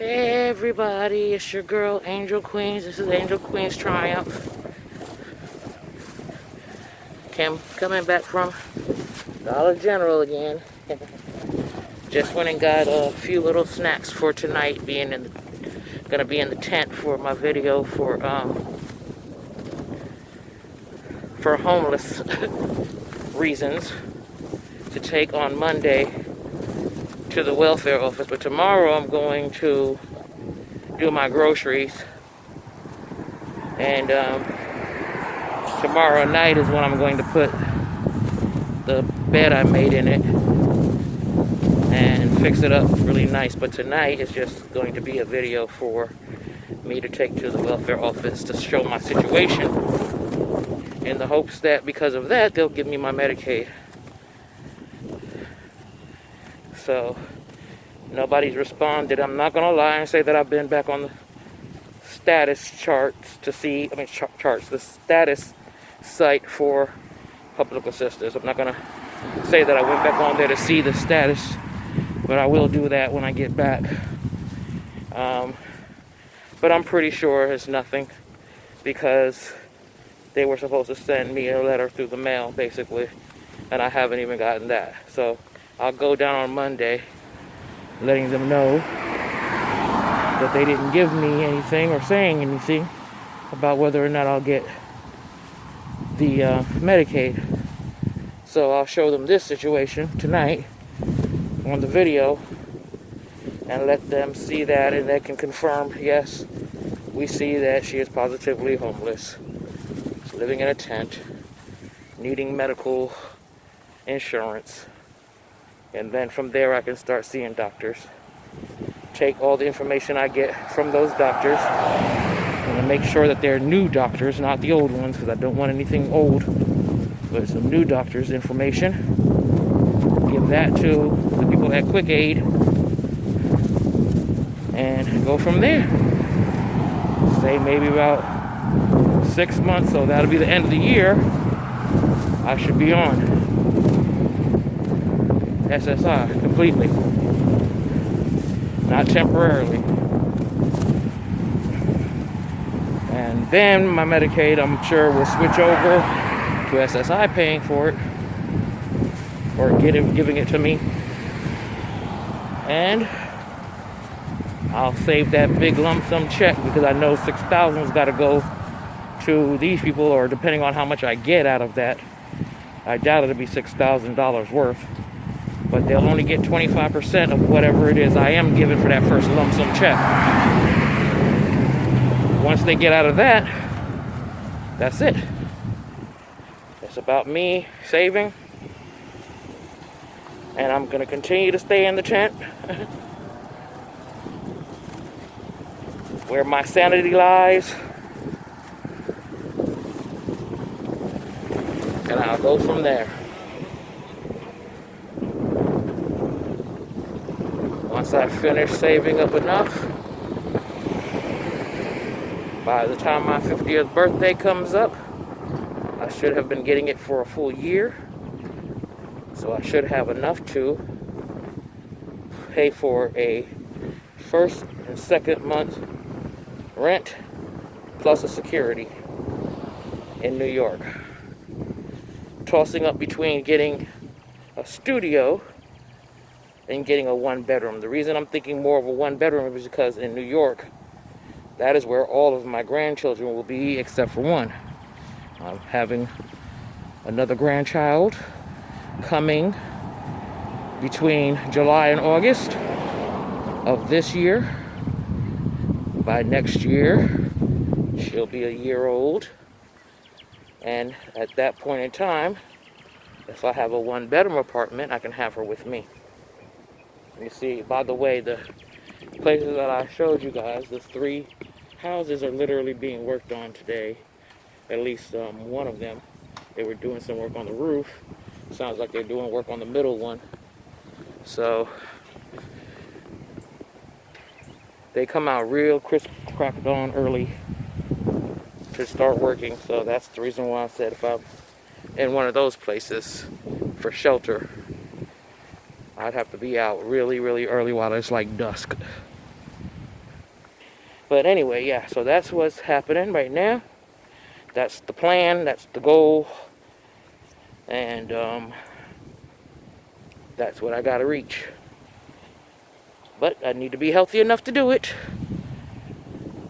Hey everybody, it's your girl Angel Queens. This is Angel Queens Triumph. Coming back from Dollar General again. Just went and got a few little snacks for tonight. Gonna be in the tent for my video for homeless reasons to take on Monday to the welfare office. But tomorrow I'm going to do my groceries, and tomorrow night is when I'm going to put the bed I made in it and fix it up really nice. But tonight is just going to be a video for me to take to the welfare office to show my situation, in the hopes that because of that they'll give me my Medicaid. So nobody's responded. I'm not gonna lie and say that I've been back on the status charts to see, the status site for public assistance. I'm not gonna say that I went back on there to see the status, but I will do that when I get back. But I'm pretty sure it's nothing, because they were supposed to send me a letter through the mail, basically, and I haven't even gotten that. So I'll go down on Monday, letting them know that they didn't give me anything or saying anything about whether or not I'll get the Medicaid. So I'll show them this situation tonight on the video and let them see that, and they can confirm, yes, we see that she is positively homeless, living in a tent, needing medical insurance. And then from there I can start seeing doctors, take all the information I get from those doctors, and make sure that they're new doctors, not the old ones, because I don't want anything old, but some new doctors' information. Give that to the people at Quick Aid and go from there. Say maybe about 6 months, so that'll be the end of the year, I should be on SSI completely, not temporarily. And then my Medicaid, I'm sure, will switch over to SSI paying for it, or giving it to me, and I'll save that big lump sum check, because I know $6,000's got to go to these people, or depending on how much I get out of that, I doubt it'll be $6,000 worth, but they'll only get 25% of whatever it is I am given for that first lump sum check. Once they get out of that, that's it. It's about me saving, and I'm going to continue to stay in the tent where my sanity lies, and I'll go from there. Once I finish saving up enough, by the time my 50th birthday comes up, I should have been getting it for a full year. So I should have enough to pay for a first and second month rent plus a security in New York. Tossing up between getting a studio and getting a one-bedroom. The reason I'm thinking more of a one-bedroom is because in New York, that is where all of my grandchildren will be, except for one. I'm having another grandchild coming between July and August of this year. By next year, she'll be a year old. And at that point in time, if I have a one-bedroom apartment, I can have her with me. You see, by the way, the places that I showed you guys, the 3 houses are literally being worked on today. At least one of them. They were doing some work on the roof. Sounds like they're doing work on the middle one. So they come out real crisp, cracked on early to start working. So that's the reason why I said if I'm in one of those places for shelter, I'd have to be out really, really early while it's like dusk. But anyway, yeah, so that's what's happening right now. That's the plan, that's the goal, and that's what I gotta reach. But I need to be healthy enough to do it,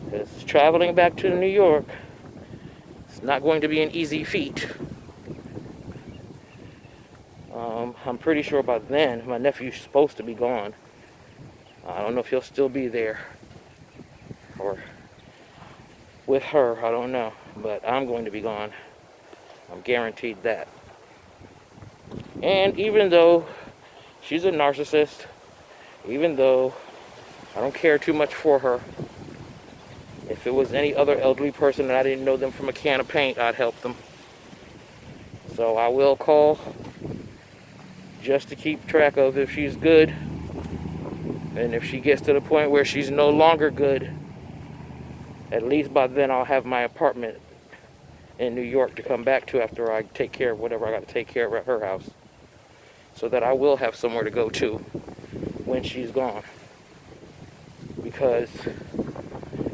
because traveling back to New York is not going to be an easy feat. I'm pretty sure by then my nephew's supposed to be gone. I don't know if he'll still be there or with her, I don't know, but I'm going to be gone. I'm guaranteed that. And even though she's a narcissist, even though I don't care too much for her, if it was any other elderly person and I didn't know them from a can of paint, I'd help them. So I will call just to keep track of if she's good. And if she gets to the point where she's no longer good, at least by then I'll have my apartment in New York to come back to after I take care of whatever I got to take care of at her house. So that I will have somewhere to go to when she's gone. Because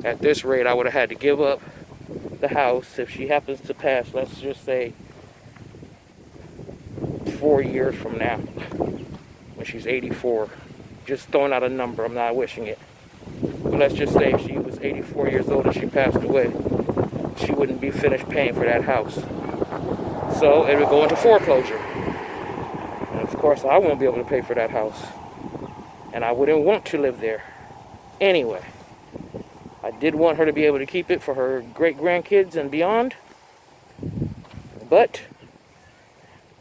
at this rate, I would have had to give up the house if she happens to pass, let's just say, 4 years from now, when she's 84. Just throwing out a number, I'm not wishing it. But let's just say if she was 84 years old and she passed away, she wouldn't be finished paying for that house. So it would go into foreclosure. And of course, I won't be able to pay for that house. And I wouldn't want to live there anyway. I did want her to be able to keep it for her great-grandkids and beyond. But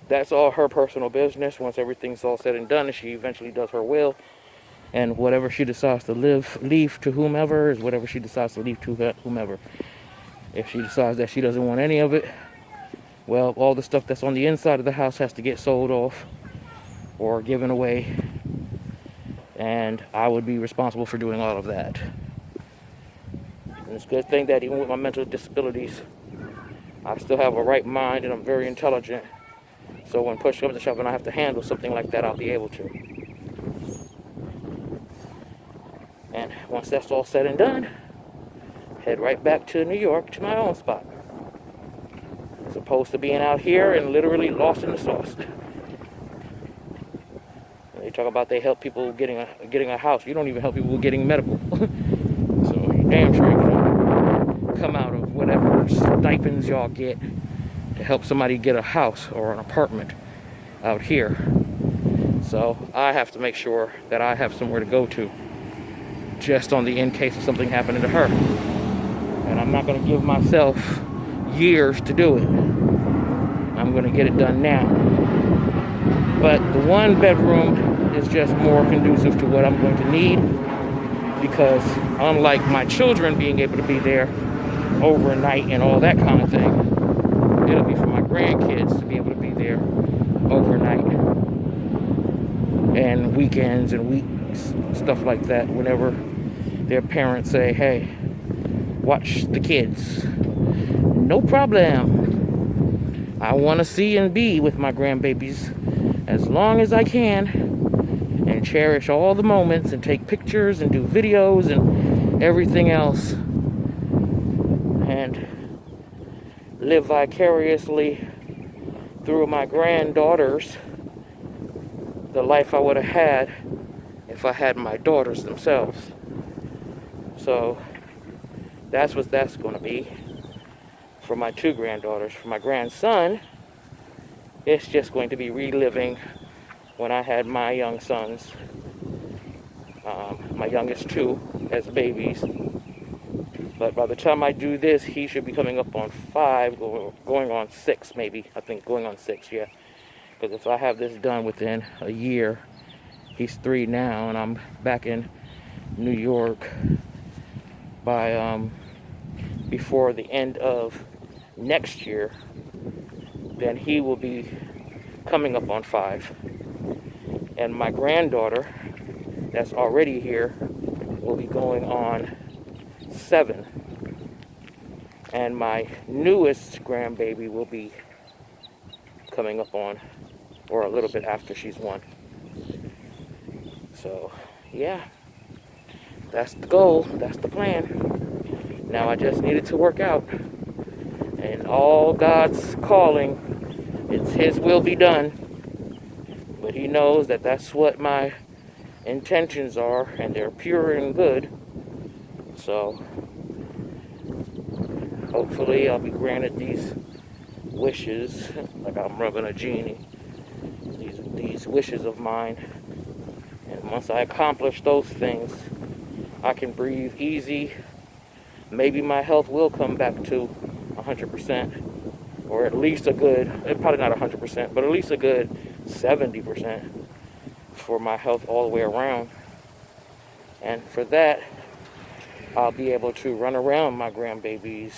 that's all her personal business. Once everything's all said and done and she eventually does her will, and whatever she decides to leave to whomever is whatever she decides to leave to whomever. If she decides that she doesn't want any of it, well, all the stuff that's on the inside of the house has to get sold off or given away, and I would be responsible for doing all of that. And it's a good thing that even with my mental disabilities, I still have a right mind and I'm very intelligent. So when push comes to shove and I have to handle something like that, I'll be able to. And once that's all said and done, head right back to New York to my own spot. As opposed to being out here and literally lost in the sauce. They talk about they help people getting a house. You don't even help people getting medical. So you're damn sure you can come out of whatever stipends y'all get to help somebody get a house or an apartment out here. So I have to make sure that I have somewhere to go to, just on the in case of something happening to her. And I'm not going to give myself years to do it. I'm going to get it done now. But the one bedroom is just more conducive to what I'm going to need, because unlike my children being able to be there overnight and all that kind of thing, it'll be for my grandkids to be able to be there overnight and weekends and weeks, stuff like that, whenever their parents say, hey, watch the kids. No problem. I want to see and be with my grandbabies as long as I can and cherish all the moments and take pictures and do videos and everything else and live vicariously through my granddaughters the life I would have had if I had my daughters themselves. So that's what that's going to be for my two granddaughters. For my grandson, it's just going to be reliving when I had my young sons, my youngest two, as babies. But by the time I do this, he should be coming up on 5, going on 6 maybe. I think going on 6, yeah. Because if I have this done within a year, he's 3 now, and I'm back in New York by before the end of next year, then he will be coming up on 5. And my granddaughter, that's already here, will be going on 7. And my newest grandbaby will be coming up on, or a little bit after she's 1. So, yeah. that's the goal. That's the plan. Now I just need it to work out. And all God's calling, it's His will be done. But He knows that that's what my intentions are, and they're pure and good. So hopefully I'll be granted these wishes, like I'm rubbing a genie, these wishes of mine. And once I accomplish those things, I can breathe easy. Maybe my health will come back to 100%, or at least a good, probably not 100%, but at least a good 70% for my health all the way around. And for that, I'll be able to run around my grandbabies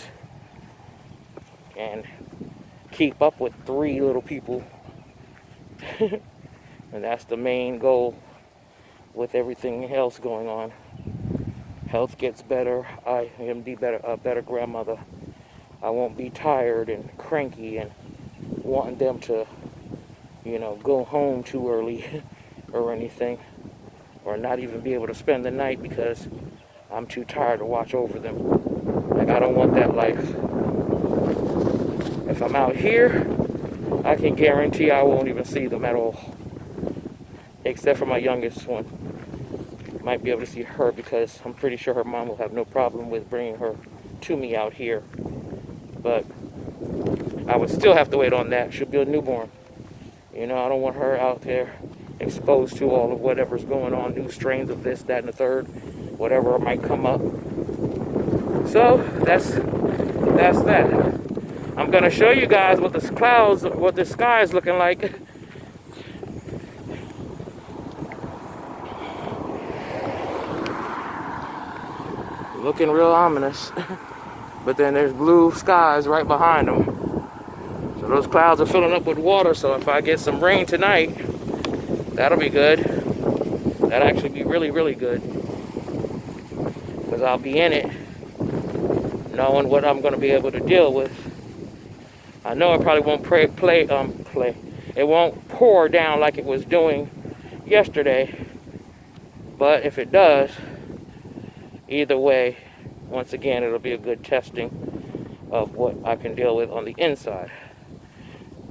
and keep up with 3 little people. And that's the main goal with everything else going on. Health gets better. I am a better grandmother. I won't be tired and cranky and wanting them to, go home too early or anything, or not even be able to spend the night because I'm too tired to watch over them. Like, I don't want that life. If I'm out here, I can guarantee I won't even see them at all. Except for my youngest one. Might be able to see her because I'm pretty sure her mom will have no problem with bringing her to me out here. But I would still have to wait on that. She'll be a newborn. I don't want her out there exposed to all of whatever's going on, new strains of this, that, and the third, whatever might come up. So that's that. I'm gonna show you guys what the sky is looking like. Looking real ominous. But then there's blue skies right behind them. So those clouds are filling up with water, so if I get some rain tonight, that'll be good. That'll actually be really, really good. Because I'll be in it, knowing what I'm going to be able to deal with. I know it probably won't it won't pour down like it was doing yesterday. But if it does, either way, once again, it'll be a good testing of what I can deal with on the inside.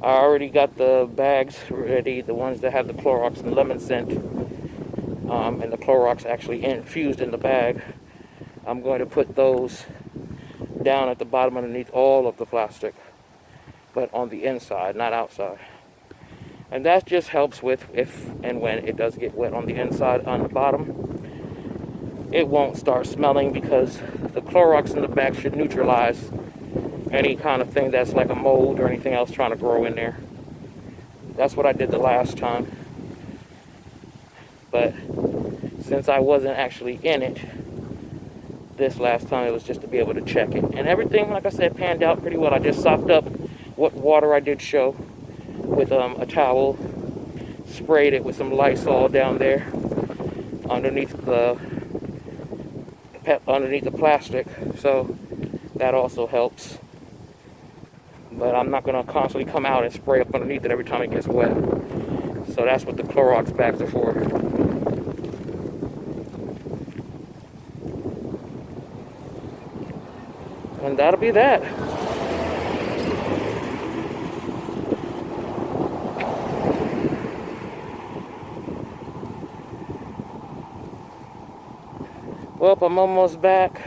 I already got the bags ready, the ones that have the Clorox and lemon scent, and the Clorox actually infused in the bag. I'm going to put those down at the bottom underneath all of the plastic, but on the inside, not outside. And that just helps with if and when it does get wet on the inside, on the bottom, it won't start smelling because the Clorox in the bag should neutralize any kind of thing that's like a mold or anything else trying to grow in there. That's what I did the last time. But since I wasn't actually in it this last time, it was just to be able to check it. And everything, like I said, panned out pretty well. I just sopped up what water I did show with a towel, sprayed it with some Lysol down there underneath the plastic, so that also helps. But I'm not going to constantly come out and spray up underneath it every time it gets wet. So that's what the Clorox bags are for. And that'll be that. Well, I'm almost back,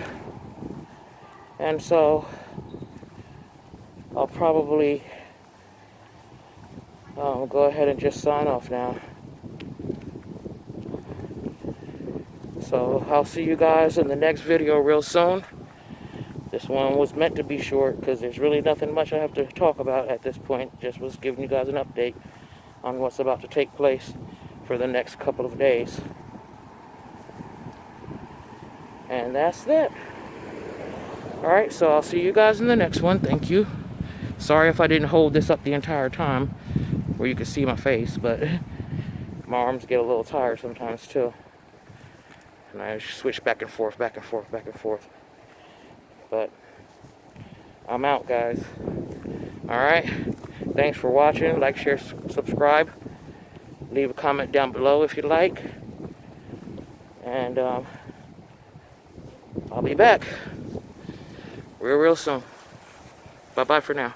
and so I'll probably go ahead and just sign off now. So I'll see you guys in the next video real soon. This one was meant to be short because there's really nothing much I have to talk about at this point. Just was giving you guys an update on what's about to take place for the next couple of days. And that's that. Alright, so I'll see you guys in the next one. Thank you. Sorry if I didn't hold this up the entire time where you could see my face, but my arms get a little tired sometimes too. And I switch back and forth, back and forth, back and forth. But I'm out, guys. Alright. Thanks for watching. Like, share, subscribe. Leave a comment down below if you like. And I'll be back real soon. Bye-bye for now.